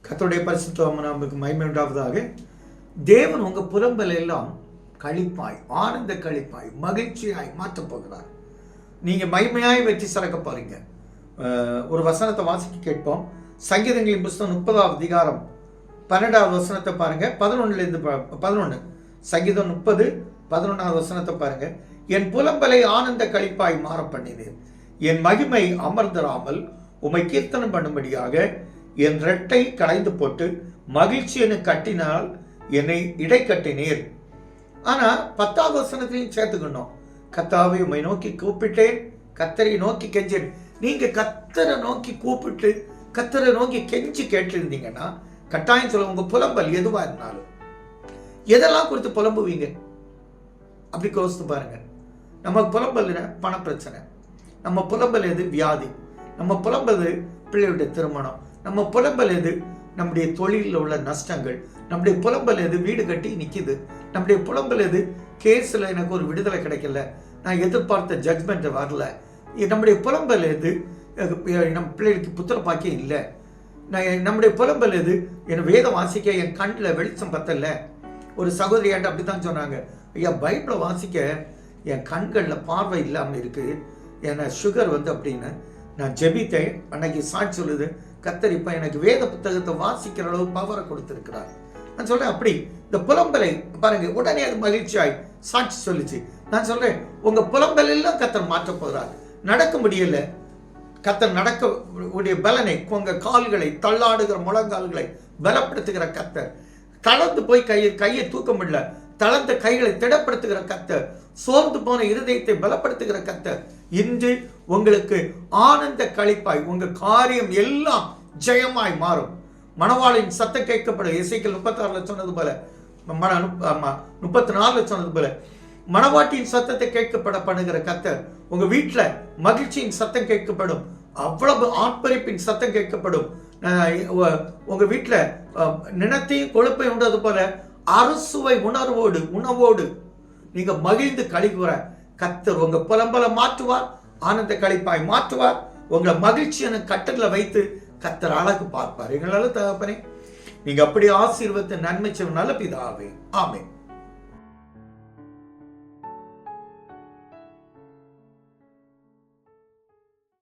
கர்த்தருடைய பரிசுத்த நாமத்துக்கு மகிமை உண்டாவதாக. தேவன் உங்க புலம்பல் எல்லாம் களிப்பாய், ஆனந்த களிப்பாய், மகிழ்ச்சியாய் மாற்றப் போகிறார். நீங்க மகிமையாய் வெற்றி சிறக்க போறீங்க. ஒரு வசனத்தை வாசிக்க கேட்போம். சங்கீதங்களின் புஸ்தகம் 30ஆம் அதிகாரம் 12வது வசனத்தை பாருங்க. 11 சங்கீதம் 30:11வது வசனத்தை பாருங்க. என் புலம்பலை ஆனந்த களிப்பாய் மாற பண்ணினேன், என் மகிமை அமர்ந்திராமல் உம்மை கீர்த்தனம் பண்ணும்படியாக என் ரெட்டை களைந்து போட்டு மகிழ்ச்சி என கட்டினால் என்னை இடை கட்டினீர். ஆனா 10வது வசனத்தையும் சேர்த்துக்கணும். கர்த்தாவே உம்மை நோக்கி கூப்பிட்டேன், கர்த்தரை நோக்கி கெஞ்சேன். நீங்க கர்த்தரை நோக்கி கூப்பிட்டு கர்த்தரை நோக்கி கெஞ்சி கேட்டிருந்தீங்கன்னா கட்டாயம் சொல்ல, உங்க புலம்பல் எதுவா இருந்தாலும் எதெல்லாம் குறித்து புலம்புவீங்க அப்படி யோசித்து பாருங்க. நம்ம புலம்பல் பண பிரச்சனை, நம்ம புலம்பல் எது வியாதி, நம்ம புலம்பல் பிள்ளையுடைய திருமணம், நம்ம புலம்பல் எது நம்முடைய தொழிலில் உள்ள நஷ்டங்கள், நம்முடைய புலம்பல் எது வீடு கட்டி நிற்கிது, நம்முடைய புலம்பல் எது கேஸில் எனக்கு ஒரு விடுதலை கிடைக்கல, நான் எதிர்பார்த்த ஜட்ஜ்மெண்ட் வரல, நம்முடைய புலம்பல் எது நம்ம பிள்ளைகளுக்கு புத்திர பாக்கியம் இல்லை, நம்முடைய புலம்பல் எது என் வேதம் வாசிக்க என் கண்ணில் வெளிச்சம் பத்தல. ஒரு சகோதரியாட்ட அப்படி தான் சொன்னாங்க, ஐயா பைபிளை வாசிக்க என் கண்களில் பார்வை இல்லாமல் இருக்குது, ஏன்னா சுகர் அப்படின்னு நான் ஜெபித்தேன். அன்னைக்கு சாட்சி சொல்லுது, கர்த்தர் இப்ப எனக்கு வேத புத்தகத்தை வாசிக்கிற அளவு பவரை கொடுத்திருக்கிறார். நான் சொல்றேன் அப்படி இந்த புலம்பலை பாருங்க, உடனே அது மகிழ்ச்சியாய் சாட்சி சொல்லிச்சு. நான் சொல்றேன் உங்க புலம்பல் எல்லாம் கர்த்தர் மாற்ற போறார். நடக்க முடியல, கர்த்தர் நடக்க உடைய பலனை, உங்க கால்களை தள்ளாடுகிற முழங்கால்களை பலப்படுத்துகிற கர்த்தர், தளர்ந்து போய் கையை தூக்க முடியல, தளர்ந்த கைகளை திடப்படுத்துகிற கர்த்தர், சோர்ந்து போன இருதயத்தை பலப்படுத்துகிற கர்த்தர் இன்று உங்களுக்கு ஆனந்த களிப்பாய் உங்க காரியம் எல்லாம் ஜெயமாய் மாறும். மணவாளின் சத்தம் கேட்கப்படும். எசேக்கியேல் 36 சொன்னது போல, 34 சொன்னது போல மணவாட்டியின் சத்தத்தை கேட்கப்பட பண்ணுகிற கர்த்தர் உங்க வீட்டுல மகிழ்ச்சியின் சத்தம் கேட்கப்படும், அவ்வளவு ஆர்ப்பரிப்பின் சத்தம் கேட்கப்படும். உங்க வீட்டுல நினத்தையும் கொழுப்பையும் உண்டது போல அறுசுவை உணவோடு நீங்க மகிழ்ந்து கழிவுற கர்த்தர் உங்க புலம்பலை மாற்றுவார், ஆனந்த களிப்பாய் மாற்றுவார். உங்களை மகிழ்ச்சியான கட்டளை வைத்து கர்த்தர் அழகு பார்ப்பார். எங்களால தகப்பனே, நீங்க அப்படி ஆசீர்வத்தை நன்மை செய்ய நல்ல பிதாவே, ஆமென்.